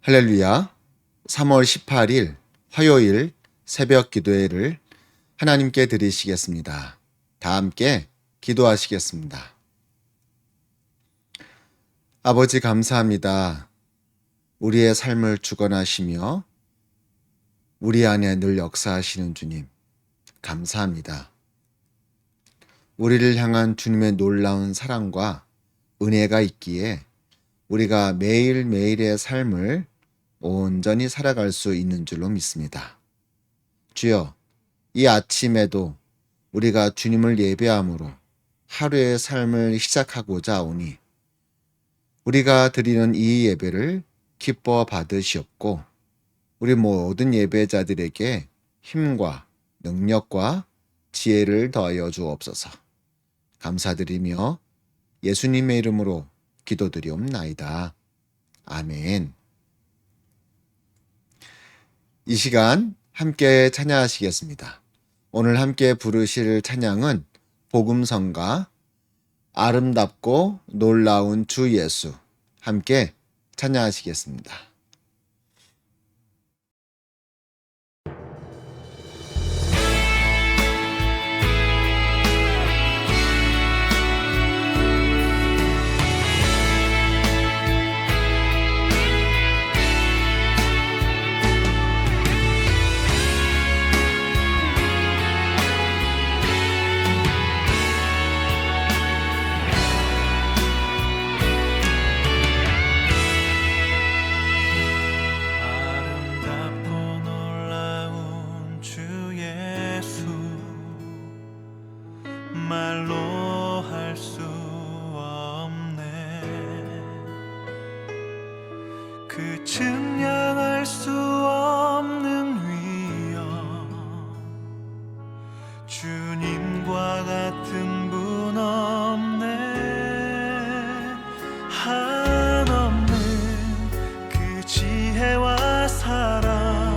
할렐루야. 3월 18일 화요일 새벽 기도회를 하나님께 드리시겠습니다. 다 함께 기도하시겠습니다. 아버지 감사합니다. 우리의 삶을 주관하시며 우리 안에 늘 역사하시는 주님 감사합니다. 우리를 향한 주님의 놀라운 사랑과 은혜가 있기에 우리가 매일매일의 삶을 온전히 살아갈 수 있는 줄로 믿습니다. 주여, 이 아침에도 우리가 주님을 예배함으로 하루의 삶을 시작하고자 오니 우리가 드리는 이 예배를 기뻐 받으시옵고 우리 모든 예배자들에게 힘과 능력과 지혜를 더하여 주옵소서. 감사드리며 예수님의 이름으로 기도드리옵나이다. 아멘. 이 시간 함께 찬양하시겠습니다. 오늘 함께 부르실 찬양은 복음성가 아름답고 놀라운 주 예수 함께 찬양하시겠습니다. 말로 할 수 없네. 그 증량할 수 없는 위엄, 주님과 같은 분 없네. 한없는 그 지혜와 사랑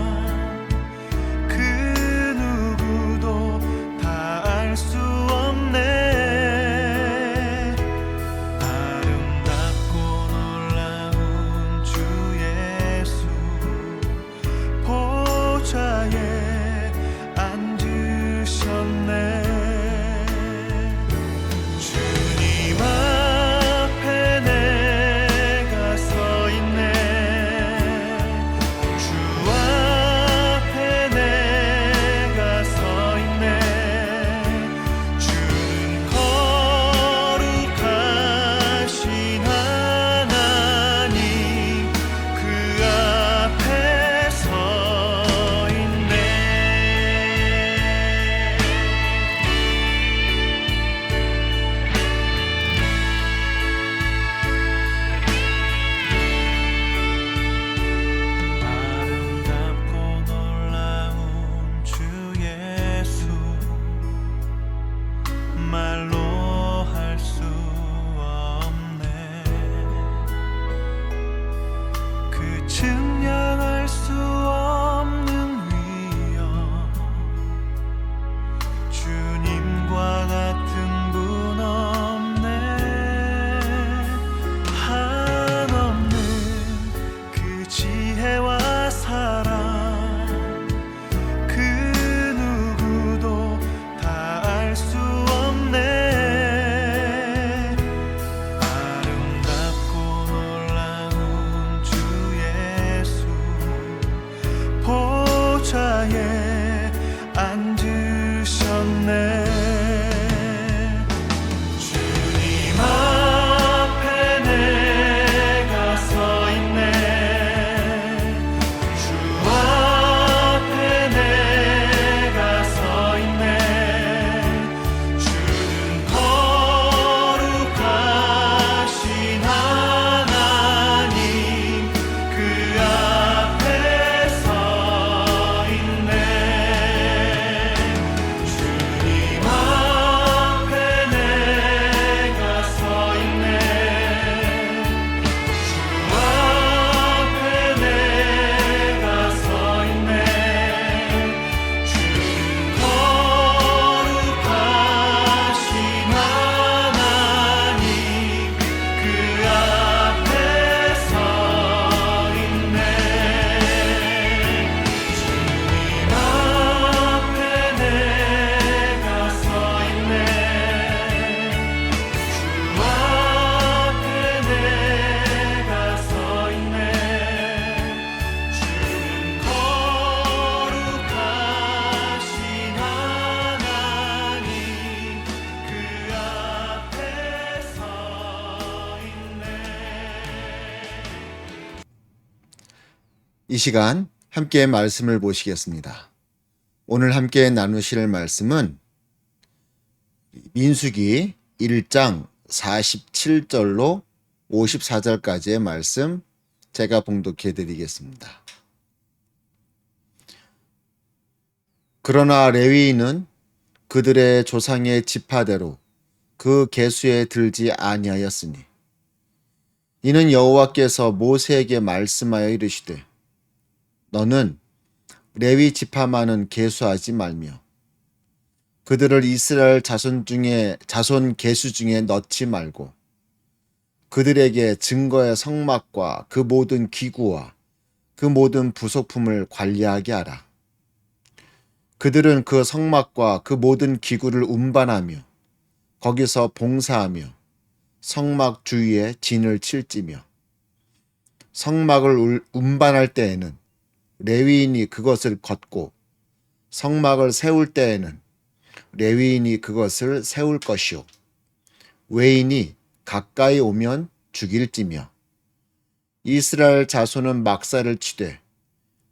이 시간 함께 말씀을 보시겠습니다. 오늘 함께 나누실 말씀은 민수기 1장 47절로 54절까지의 말씀 제가 봉독해 드리겠습니다. 그러나 레위인은 그들의 조상의 지파대로 그 계수에 들지 아니하였으니 이는 여호와께서 모세에게 말씀하여 이르시되 너는 레위 지파만은 계수하지 말며 그들을 이스라엘 자손 계수 중에 넣지 말고 그들에게 증거의 성막과 그 모든 기구와 그 모든 부속품을 관리하게 하라. 그들은 그 성막과 그 모든 기구를 운반하며 거기서 봉사하며 성막 주위에 진을 칠지며 성막을 운반할 때에는 레위인이 그것을 걷고 성막을 세울 때에는 레위인이 그것을 세울 것이요 외인이 가까이 오면 죽일지며 이스라엘 자손은 막사를 치되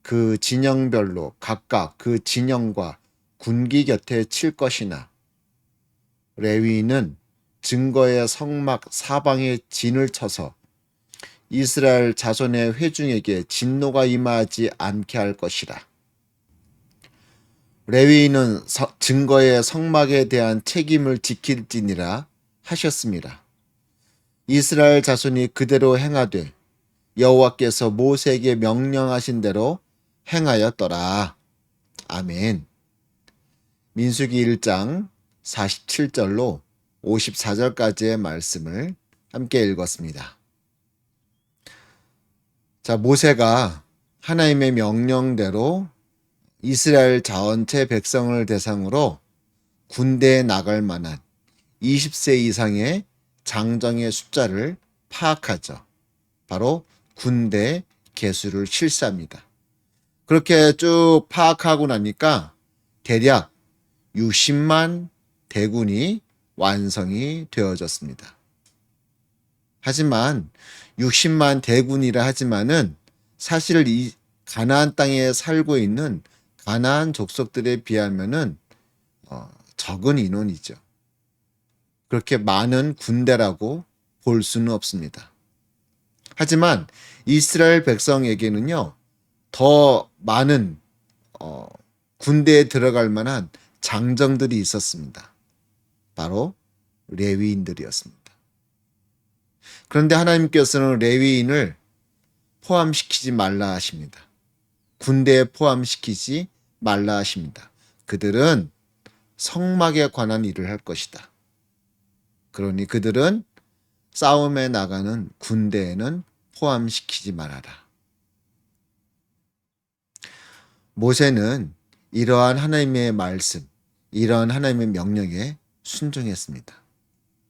그 진영별로 각각 그 진영과 군기 곁에 칠 것이나 레위인은 증거의 성막 사방에 진을 쳐서 이스라엘 자손의 회중에게 진노가 임하지 않게 할 것이라. 레위인은 증거의 성막에 대한 책임을 지킬지니라 하셨습니다. 이스라엘 자손이 그대로 행하되 여호와께서 모세에게 명령하신 대로 행하였더라. 아멘. 민수기 1장 47절로 54절까지의 말씀을 함께 읽었습니다. 자, 모세가 하나님의 명령대로 이스라엘 전체 백성을 대상으로 군대에 나갈 만한 20세 이상의 장정의 숫자를 파악하죠. 바로 군대 계수를 실시합니다. 그렇게 쭉 파악하고 나니까 대략 60만 대군이 완성이 되어졌습니다. 하지만 60만 대군이라 하지만은 사실 이 가나안 땅에 살고 있는 가나안 족속들에 비하면은 적은 인원이죠. 그렇게 많은 군대라고 볼 수는 없습니다. 하지만 이스라엘 백성에게는요, 더 많은 군대에 들어갈 만한 장정들이 있었습니다. 바로 레위인들이었습니다. 그런데 하나님께서는 레위인을 포함시키지 말라 하십니다. 군대에 포함시키지 말라 하십니다. 그들은 성막에 관한 일을 할 것이다. 그러니 그들은 싸움에 나가는 군대에는 포함시키지 말아라. 모세는 이러한 하나님의 말씀, 이러한 하나님의 명령에 순종했습니다.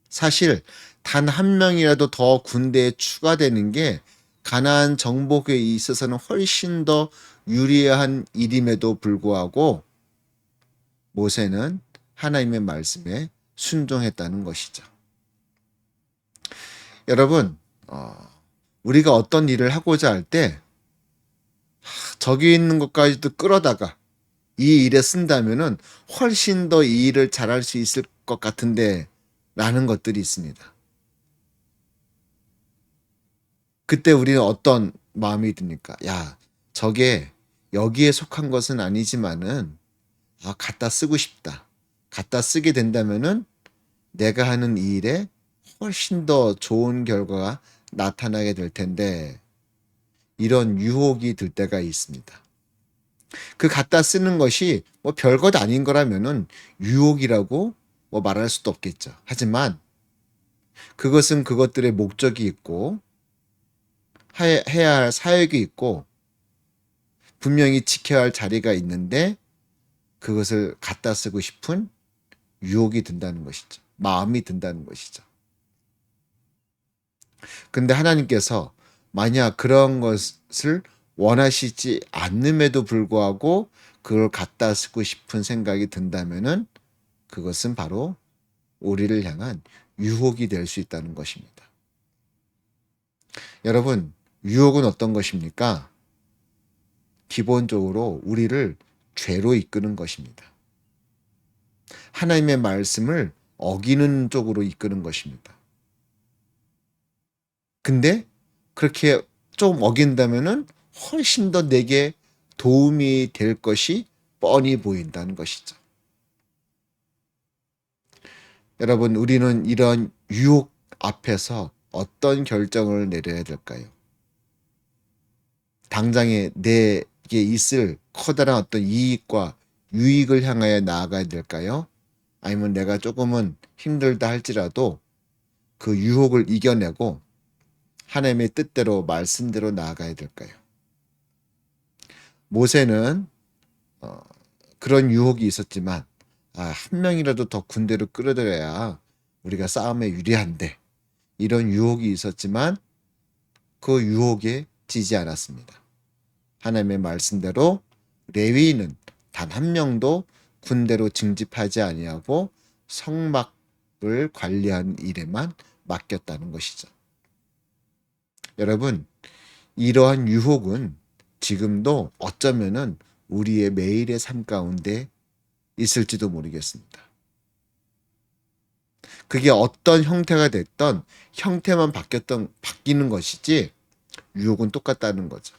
사실 단 한 명이라도 더 군대에 추가되는 게 가나안 정복에 있어서는 훨씬 더 유리한 일임에도 불구하고 모세는 하나님의 말씀에 순종했다는 것이죠. 여러분, 우리가 어떤 일을 하고자 할 때 저기 있는 것까지도 끌어다가 이 일에 쓴다면은 훨씬 더 이 일을 잘할 수 있을 것 같은데 라는 것들이 있습니다. 그때 우리는 어떤 마음이 듭니까? 야, 저게 여기에 속한 것은 아니지만은 갖다 쓰고 싶다. 갖다 쓰게 된다면은 내가 하는 이 일에 훨씬 더 좋은 결과가 나타나게 될 텐데 이런 유혹이 들 때가 있습니다. 그 갖다 쓰는 것이 뭐 별것 아닌 거라면은 유혹이라고 말할 수도 없겠죠. 하지만 그것은 그것들의 목적이 있고 해야 할 사역이 있고 분명히 지켜야 할 자리가 있는데 그것을 갖다 쓰고 싶은 유혹이 든다는 것이죠. 마음이 든다는 것이죠. 근데 하나님께서 만약 그런 것을 원하시지 않음에도 불구하고 그걸 갖다 쓰고 싶은 생각이 든다면은 그것은 바로 우리를 향한 유혹이 될 수 있다는 것입니다. 여러분, 유혹은 어떤 것입니까? 기본적으로 우리를 죄로 이끄는 것입니다. 하나님의 말씀을 어기는 쪽으로 이끄는 것입니다. 근데 그렇게 좀 어긴다면은 훨씬 더 내게 도움이 될 것이 뻔히 보인다는 것이죠. 여러분, 우리는 이런 유혹 앞에서 어떤 결정을 내려야 될까요? 당장에 내게 있을 커다란 어떤 이익과 유익을 향하여 나아가야 될까요? 아니면 내가 조금은 힘들다 할지라도 그 유혹을 이겨내고 하나님의 뜻대로 말씀대로 나아가야 될까요? 모세는 그런 유혹이 있었지만 한 명이라도 더 군대를 끌어들여야 우리가 싸움에 유리한데 이런 유혹이 있었지만 그 유혹에 지지 않았습니다. 하나님의 말씀대로 레위인은 단 한 명도 군대로 징집하지 아니하고 성막을 관리하는 일에만 맡겼다는 것이죠. 여러분, 이러한 유혹은 지금도 어쩌면은 우리의 매일의 삶 가운데 있을지도 모르겠습니다. 그게 어떤 형태가 됐던 형태만 바뀌는 것이지 유혹은 똑같다는 거죠.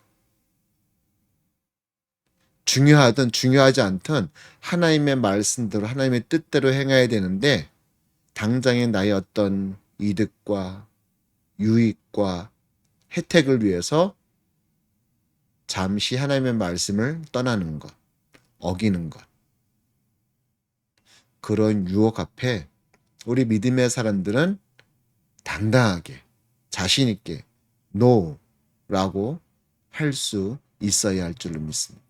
중요하든 중요하지 않든 하나님의 말씀대로 하나님의 뜻대로 행해야 되는데 당장의 나의 어떤 이득과 유익과 혜택을 위해서 잠시 하나님의 말씀을 떠나는 것, 어기는 것. 그런 유혹 앞에 우리 믿음의 사람들은 당당하게 자신 있게 NO라고 할 수 있어야 할 줄로 믿습니다.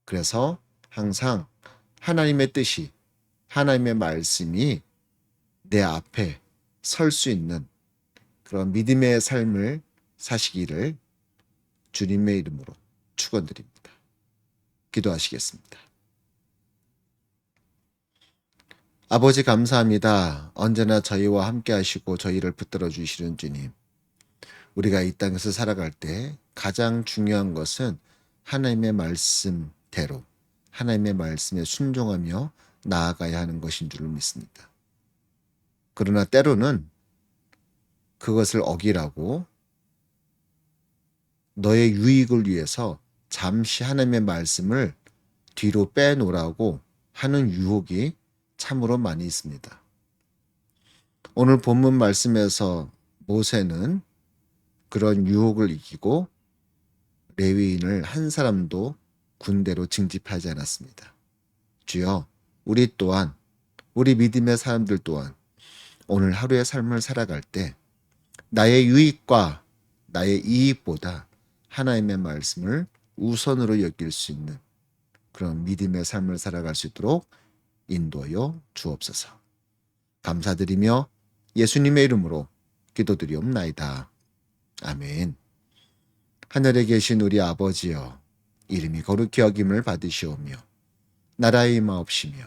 그래서 항상 하나님의 뜻이, 하나님의 말씀이 내 앞에 설 수 있는 그런 믿음의 삶을 사시기를 주님의 이름으로 축원드립니다. 기도하시겠습니다. 아버지 감사합니다. 언제나 저희와 함께 하시고 저희를 붙들어 주시는 주님. 우리가 이 땅에서 살아갈 때 가장 중요한 것은 하나님의 말씀대로 하나님의 말씀에 순종하며 나아가야 하는 것인 줄 믿습니다. 그러나 때로는 그것을 어기라고 너의 유익을 위해서 잠시 하나님의 말씀을 뒤로 빼놓으라고 하는 유혹이 참으로 많이 있습니다. 오늘 본문 말씀에서 모세는 그런 유혹을 이기고 레위인을 한 사람도 군대로 징집하지 않았습니다. 주여, 우리 또한 우리 믿음의 사람들 또한 오늘 하루의 삶을 살아갈 때 나의 유익과 나의 이익보다 하나님의 말씀을 우선으로 여길 수 있는 그런 믿음의 삶을 살아갈 수 있도록 인도하여 주옵소서. 감사드리며 예수님의 이름으로 기도드리옵나이다. 아멘. 하늘에 계신 우리 아버지여, 이름이 거룩히 여김을 받으시오며 나라의 임하옵시며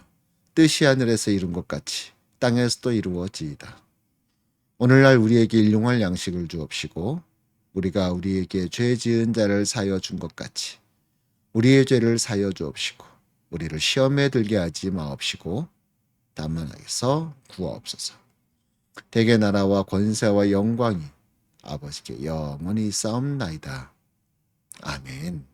뜻이 하늘에서 이룬 것 같이 땅에서도 이루어지이다. 오늘날 우리에게 일용할 양식을 주옵시고 우리가 우리에게 죄 지은 자를 사여 준 것 같이 우리의 죄를 사여 주옵시고 우리를 시험에 들게 하지 마옵시고 다만 악에서 구하옵소서. 대개 나라와 권세와 영광이 아버지께 영원히 싸움나이다. 아멘.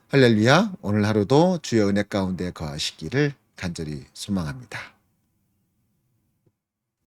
할렐루야. 오늘 하루도 주의 은혜 가운데 거하시기를 간절히 소망합니다.